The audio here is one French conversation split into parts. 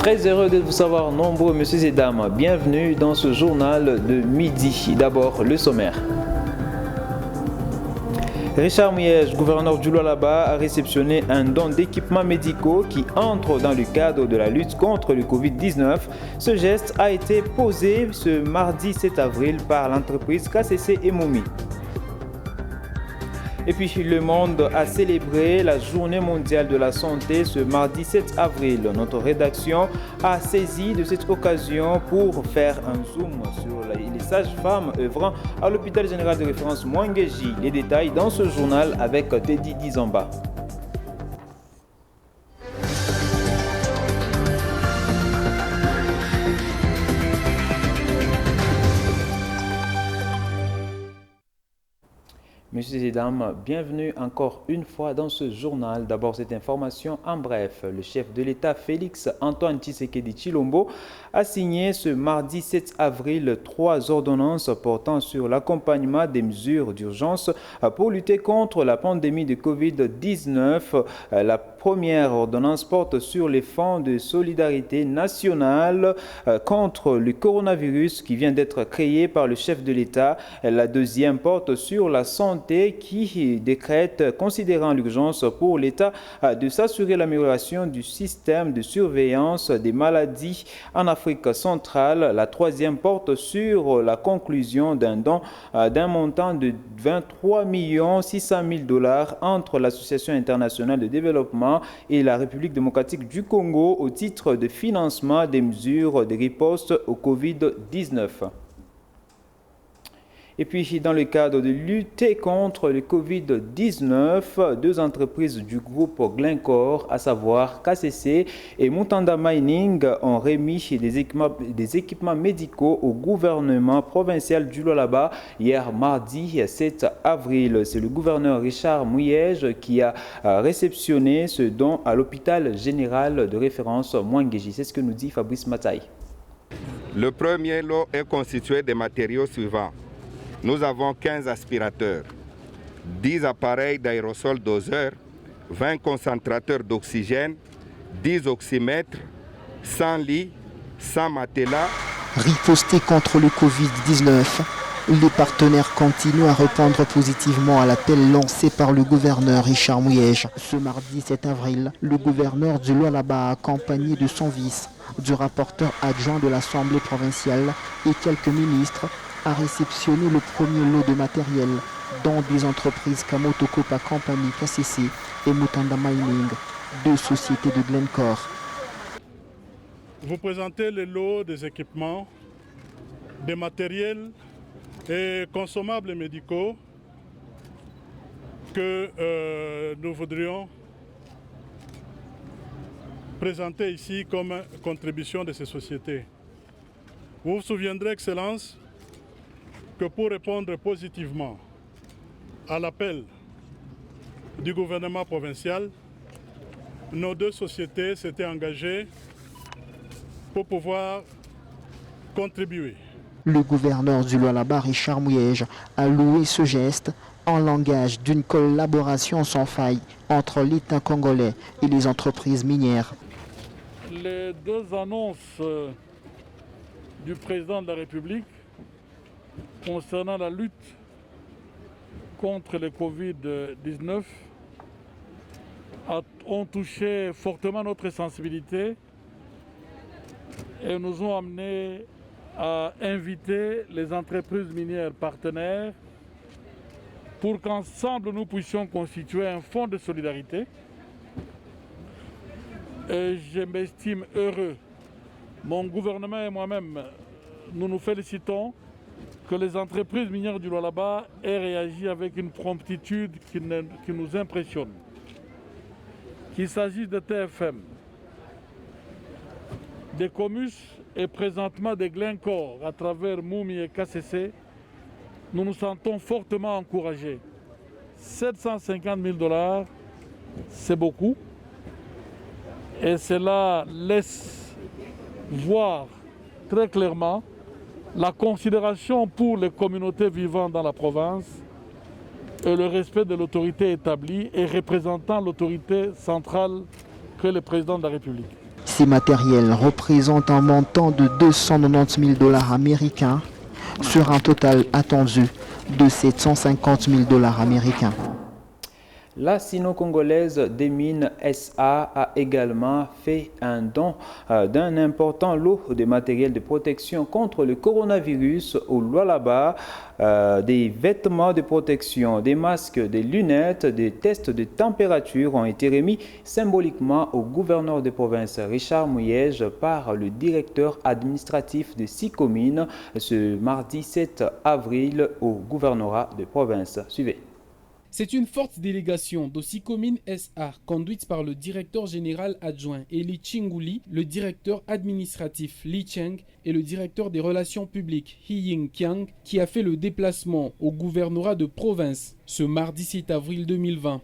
Très heureux de vous savoir nombreux, messieurs et dames. Bienvenue dans ce journal de midi. D'abord, le sommaire. Richard Muyej, gouverneur du Lualaba, a réceptionné un don d'équipements médicaux qui entre dans le cadre de la lutte contre le Covid-19. Ce geste a été posé ce mardi 7 avril par l'entreprise KCC Emomi. Et puis le monde a célébré la journée mondiale de la santé ce mardi 7 avril. Notre rédaction a saisi de cette occasion pour faire un zoom sur les sages-femmes œuvrant à l'hôpital général de référence Mwangeji. Les détails dans ce journal avec Teddy Dizamba. Messieurs et dames, bienvenue encore une fois dans ce journal. D'abord, cette information en bref. Le chef de l'État, Félix Antoine Tshisekedi Tshilombo, a signé ce mardi 7 avril 3 ordonnances portant sur l'accompagnement des mesures d'urgence pour lutter contre la pandémie de Covid-19. La première ordonnance porte sur les fonds de solidarité nationale contre le coronavirus qui vient d'être créé par le chef de l'État. La deuxième porte sur la santé qui décrète, considérant l'urgence pour l'État de s'assurer l'amélioration du système de surveillance des maladies en Afrique centrale. La troisième porte sur la conclusion d'un don d'un montant de 23 600 000 $ entre l'Association internationale de développement et la République démocratique du Congo au titre de financement des mesures de riposte au Covid-19. Et puis, dans le cadre de lutter contre le Covid-19, deux entreprises du groupe Glencore, à savoir KCC et Mutanda Mining, ont remis des équipements médicaux au gouvernement provincial du Lualaba hier mardi 7 avril. C'est le gouverneur Richard Muyej qui a réceptionné ce don à l'hôpital général de référence Mwangeji. C'est ce que nous dit Fabrice Mataï. Le premier lot est constitué des matériaux suivants. Nous avons 15 aspirateurs, 10 appareils d'aérosol doseurs, 20 concentrateurs d'oxygène, 10 oxymètres, 100 lits, 100 matelas. Riposter contre le Covid-19, les partenaires continuent à répondre positivement à l'appel lancé par le gouverneur Richard Muyej. Ce mardi 7 avril, le gouverneur du Lualaba, accompagné de son vice, du rapporteur adjoint de l'Assemblée provinciale et quelques ministres, a réceptionné le premier lot de matériel dont des entreprises Kamoto Kopa Company KCC et Mutanda Mining, deux sociétés de Glencore. Vous présentez le lot des équipements, des matériels et consommables médicaux que nous voudrions présenter ici comme contribution de ces sociétés. Vous vous souviendrez, Excellence, que pour répondre positivement à l'appel du gouvernement provincial, nos deux sociétés s'étaient engagées pour pouvoir contribuer. Le gouverneur du Lualaba, Richard Muyej, a loué ce geste en langage d'une collaboration sans faille entre l'État congolais et les entreprises minières. Les deux annonces du président de la République concernant la lutte contre le Covid-19 ont touché fortement notre sensibilité et nous ont amenés à inviter les entreprises minières partenaires pour qu'ensemble nous puissions constituer un fonds de solidarité. Et je m'estime heureux. Mon gouvernement et moi-même, nous nous félicitons que les entreprises minières du Lualaba aient réagi avec une promptitude qui nous impressionne. Qu'il s'agisse de TFM, des Comus et présentement des Glencore à travers Moumi et KCC, nous nous sentons fortement encouragés. 750 000 $, c'est beaucoup. Et cela laisse voir très clairement la considération pour les communautés vivant dans la province et le respect de l'autorité établie et représentant l'autorité centrale que le président de la République. Ces matériels représentent un montant de 290 000 $ américains sur un total attendu de 750 000 $ américains. La Sino-Congolaise des Mines SA a également fait un don d'un important lot de matériel de protection contre le coronavirus au Lualaba, des vêtements de protection, des masques, des lunettes, des tests de température ont été remis symboliquement au gouverneur de province Richard Mouyège par le directeur administratif de SICOMINE ce mardi 7 avril au gouvernorat de province. Suivez. C'est une forte délégation d'Ossicomine SA conduite par le directeur général adjoint Eli Chinguli, le directeur administratif Li Cheng et le directeur des relations publiques Hiying Kiang qui a fait le déplacement au gouvernorat de province ce mardi 7 avril 2020.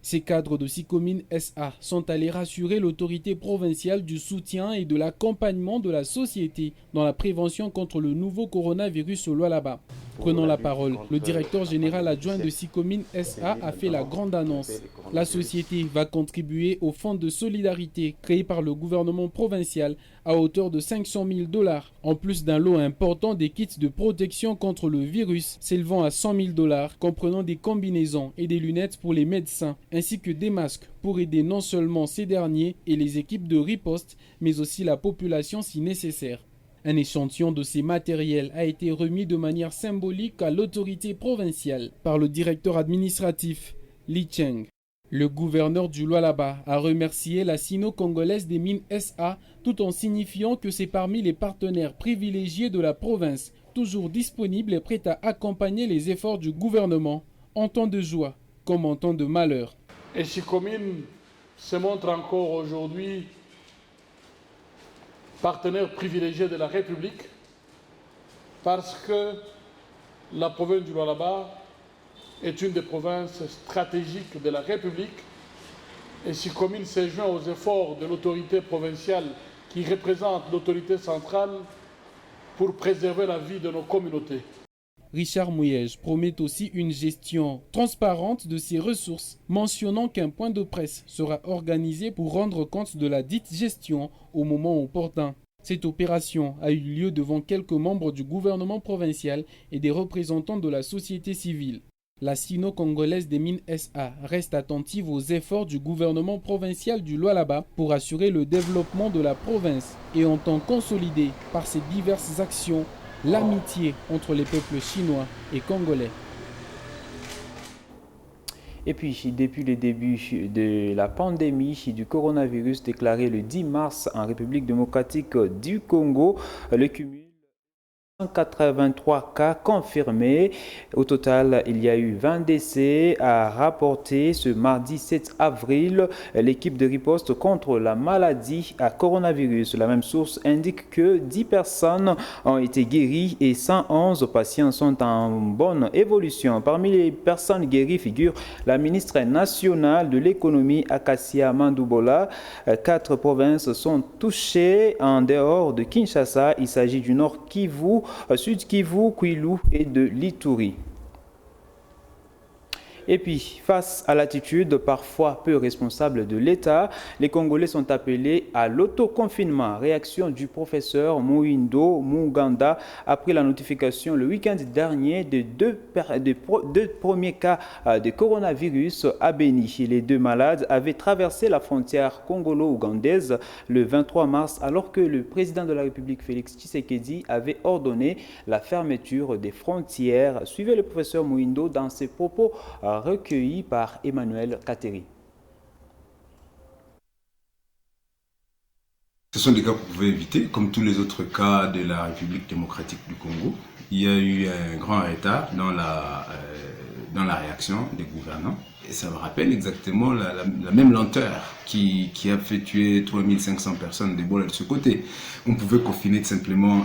Ces cadres de SICOMINE SA sont allés rassurer l'autorité provinciale du soutien et de l'accompagnement de la société dans la prévention contre le nouveau coronavirus au Lualaba. Prenant la parole, le directeur général adjoint de SICOMINE SA a fait la grande annonce. La société va contribuer au fonds de solidarité créé par le gouvernement provincial à hauteur de 500 000 $, en plus d'un lot important des kits de protection contre le virus s'élevant à 100 000 $, comprenant des combinaisons et des lunettes pour les médecins, ainsi que des masques pour aider non seulement ces derniers et les équipes de riposte, mais aussi la population si nécessaire. Un échantillon de ces matériels a été remis de manière symbolique à l'autorité provinciale par le directeur administratif Li Cheng. Le gouverneur du Lualaba a remercié la Sino-Congolaise des Mines SA tout en signifiant que c'est parmi les partenaires privilégiés de la province, toujours disponibles et prêts à accompagner les efforts du gouvernement en temps de joie comme en temps de malheur. Et SICOMINE se montre encore aujourd'hui partenaire privilégié de la République parce que la province du Lualaba est une des provinces stratégiques de la République et SICOMINE s'est joint aux efforts de l'autorité provinciale qui représente l'autorité centrale pour préserver la vie de nos communautés. Richard Mouyège promet aussi une gestion transparente de ses ressources, mentionnant qu'un point de presse sera organisé pour rendre compte de la dite gestion au moment opportun. Cette opération a eu lieu devant quelques membres du gouvernement provincial et des représentants de la société civile. La Sino-Congolaise des Mines SA reste attentive aux efforts du gouvernement provincial du Lualaba pour assurer le développement de la province et entend consolider par ses diverses actions l'amitié entre les peuples chinois et congolais. Et puis, depuis le début de la pandémie du coronavirus déclaré le 10 mars en République démocratique du Congo, le cumul 183 cas confirmés. Au total, il y a eu 20 décès à rapporter ce mardi 7 avril. L'équipe de riposte contre la maladie à coronavirus, la même source indique que 10 personnes ont été guéries et 111 patients sont en bonne évolution. Parmi les personnes guéries figure la ministre nationale de l'économie Akassia Mandoubola. 4 provinces sont touchées en dehors de Kinshasa. Il s'agit du Nord Kivu, Sud Kivu, Kwilu et de l'Ituri. Et puis, face à l'attitude parfois peu responsable de l'État, les Congolais sont appelés à l'autoconfinement. Réaction du professeur Muindo Muganda après la notification le week-end dernier de deux premiers cas de coronavirus à Beni. Les 2 malades avaient traversé la frontière congolo-ougandaise le 23 mars alors que le président de la République Félix Tshisekedi avait ordonné la fermeture des frontières. Suivez le professeur Muindo dans ses propos recueilli par Emmanuel Kateri. Ce sont des cas qu'on pouvait éviter, comme tous les autres cas de la République démocratique du Congo. Il y a eu un grand retard dans la réaction des gouvernants. Et ça me rappelle exactement la même lenteur qui a fait tuer 3500 personnes d'Ebola de ce côté. On pouvait confiner tout simplement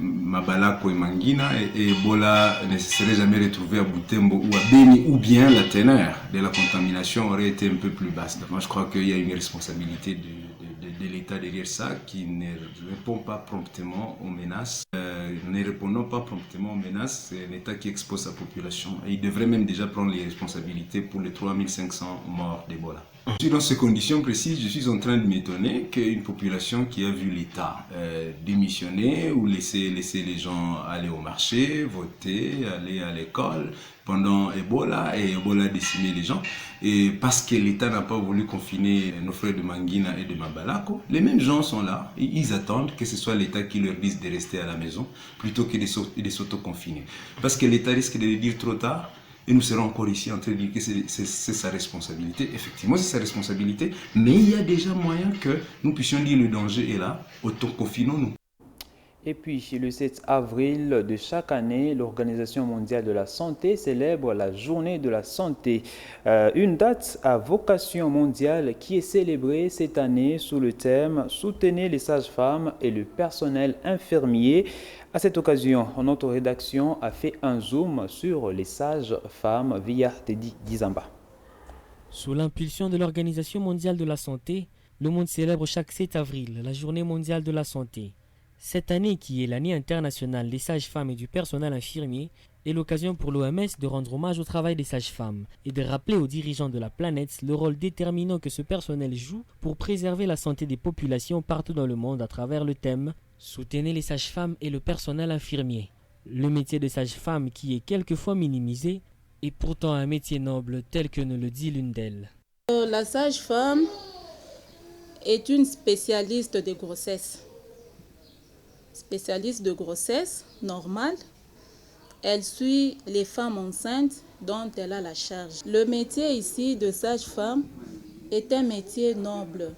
Mabalako et Mangina et Ebola ne se serait jamais retrouvé à Butembo ou à Beni, ou bien la teneur de la contamination aurait été un peu plus basse. Donc moi je crois qu'il y a une responsabilité de l'État derrière ça qui ne répond pas promptement aux menaces. Ne répondant pas promptement aux menaces, c'est l'État qui expose sa population. Et il devrait même déjà prendre les responsabilités pour les 3500 morts d'Ebola. Dans ces conditions précises, je suis en train de m'étonner qu'une population qui a vu l'État démissionner ou laisser les gens aller au marché, voter, aller à l'école pendant Ebola, et Ebola a décimé les gens, et parce que l'État n'a pas voulu confiner nos frères de Mangina et de Mabalako, les mêmes gens sont là, et ils attendent que ce soit l'État qui leur dise de rester à la maison plutôt que de s'auto-confiner. Parce que l'État risque de le dire trop tard, et nous serons encore ici en train de dire que c'est sa responsabilité. Effectivement, c'est sa responsabilité, mais il y a déjà moyen que nous puissions dire le danger est là, auto-confinons-nous. Et puis, le 7 avril de chaque année, l'Organisation mondiale de la santé célèbre la Journée de la santé. Une date à vocation mondiale qui est célébrée cette année sous le thème « Soutenez les sages-femmes et le personnel infirmier ». À cette occasion, notre rédaction a fait un zoom sur les sages-femmes via Teddy Gizamba. Sous l'impulsion de l'Organisation mondiale de la santé, le monde célèbre chaque 7 avril la Journée mondiale de la santé. Cette année, qui est l'année internationale des sages-femmes et du personnel infirmier, est l'occasion pour l'OMS de rendre hommage au travail des sages-femmes et de rappeler aux dirigeants de la planète le rôle déterminant que ce personnel joue pour préserver la santé des populations partout dans le monde à travers le thème « Soutenez les sages-femmes et le personnel infirmier ». Le métier de sage-femme, qui est quelquefois minimisé, est pourtant un métier noble tel que nous le dit l'une d'elles. La sage-femme est une spécialiste de grossesse. Spécialiste de grossesse normale, elle suit les femmes enceintes dont elle a la charge. Le métier ici de sage-femme est un métier noble.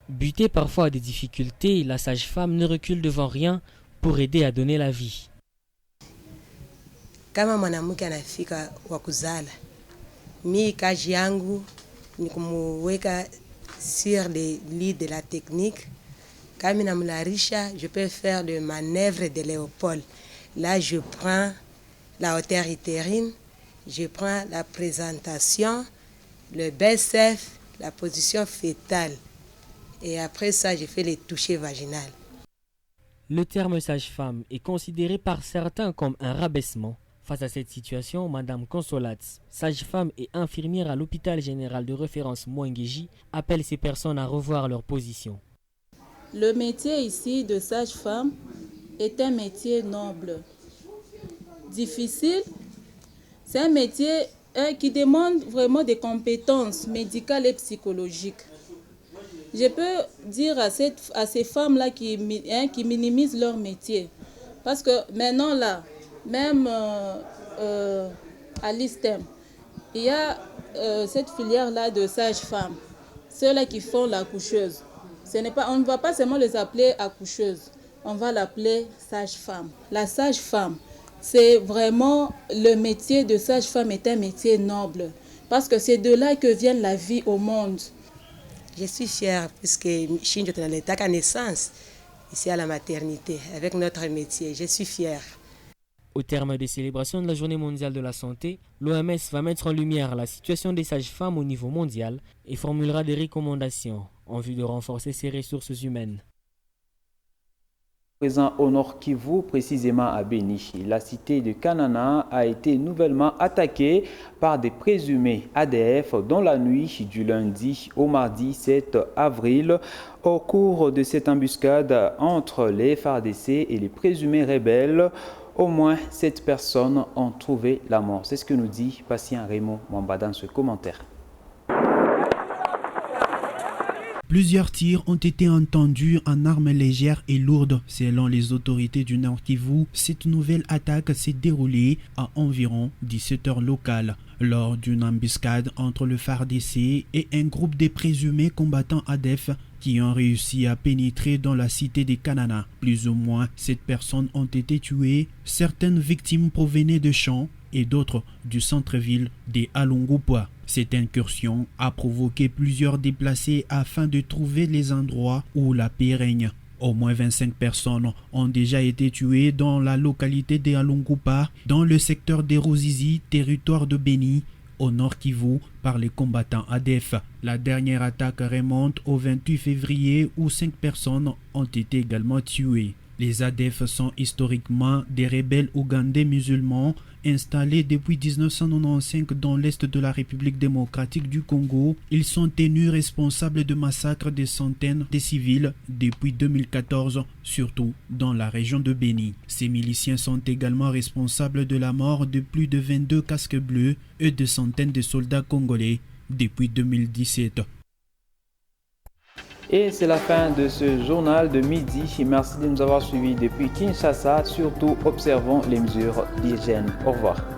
Butée parfois à des difficultés, la sage-femme ne recule devant rien pour aider à donner la vie. Kama mwanamke anafika wa kuzala, mi kazi yangu ni kumuweka sur les lits de la technique. Quand je peux faire des manœuvres de Léopold. Là, je prends la hauteur utérine, je prends la présentation, le BSF, la position fétale. Et après ça, je fais les touchés vaginales. Le terme sage-femme est considéré par certains comme un rabaissement. Face à cette situation, Madame Consolatz, sage-femme et infirmière à l'hôpital général de référence Mwengeji, appelle ces personnes à revoir leur position. Le métier ici de sage-femme est un métier noble. Difficile, c'est un métier qui demande vraiment des compétences médicales et psychologiques. Je peux dire à ces femmes-là qui minimisent leur métier, parce que maintenant là, même à l'ISTEM, il y a cette filière-là de sage-femme, ceux-là qui font l'accoucheuse. On ne va pas seulement les appeler accoucheuses, on va l'appeler sage-femme. La sage-femme, c'est vraiment le métier de sage-femme est un métier noble, parce que c'est de là que vient la vie au monde. Je suis fière puisque Shinjo est dans l'état de naissance, ici à la maternité, avec notre métier. Je suis fière. Au terme des célébrations de la Journée mondiale de la santé, l'OMS va mettre en lumière la situation des sages-femmes au niveau mondial et formulera des recommandations en vue de renforcer ses ressources humaines. Présent au Nord Kivu, précisément à Beni, la cité de Kanana a été nouvellement attaquée par des présumés ADF dans la nuit du lundi au mardi 7 avril. Au cours de cette embuscade entre les FARDC et les présumés rebelles, au moins 7 personnes ont trouvé la mort. C'est ce que nous dit Patient Raymond Mwamba dans ce commentaire. Plusieurs tirs ont été entendus en armes légères et lourdes. Selon les autorités du Nord Kivu, cette nouvelle attaque s'est déroulée à environ 17 heures locales, lors d'une embuscade entre le FARDC et un groupe de présumés combattants ADF qui ont réussi à pénétrer dans la cité de Kanana. Plus ou moins 7 personnes ont été tuées. Certaines victimes provenaient de champs et d'autres du centre-ville de Alungupa. Cette incursion a provoqué plusieurs déplacés afin de trouver les endroits où la paix règne. Au moins 25 personnes ont déjà été tuées dans la localité de Alungupa, dans le secteur de Ruzizi, territoire de Beni, au Nord Kivu, par les combattants ADF. La dernière attaque remonte au 28 février où 5 personnes ont été également tuées. Les ADF sont historiquement des rebelles ougandais musulmans installés depuis 1995 dans l'est de la République démocratique du Congo. Ils sont tenus responsables de massacres de centaines de civils depuis 2014, surtout dans la région de Béni. Ces miliciens sont également responsables de la mort de plus de 22 casques bleus et de centaines de soldats congolais depuis 2017. Et c'est la fin de ce journal de midi. Merci de nous avoir suivis depuis Kinshasa. Surtout, observons les mesures d'hygiène. Au revoir.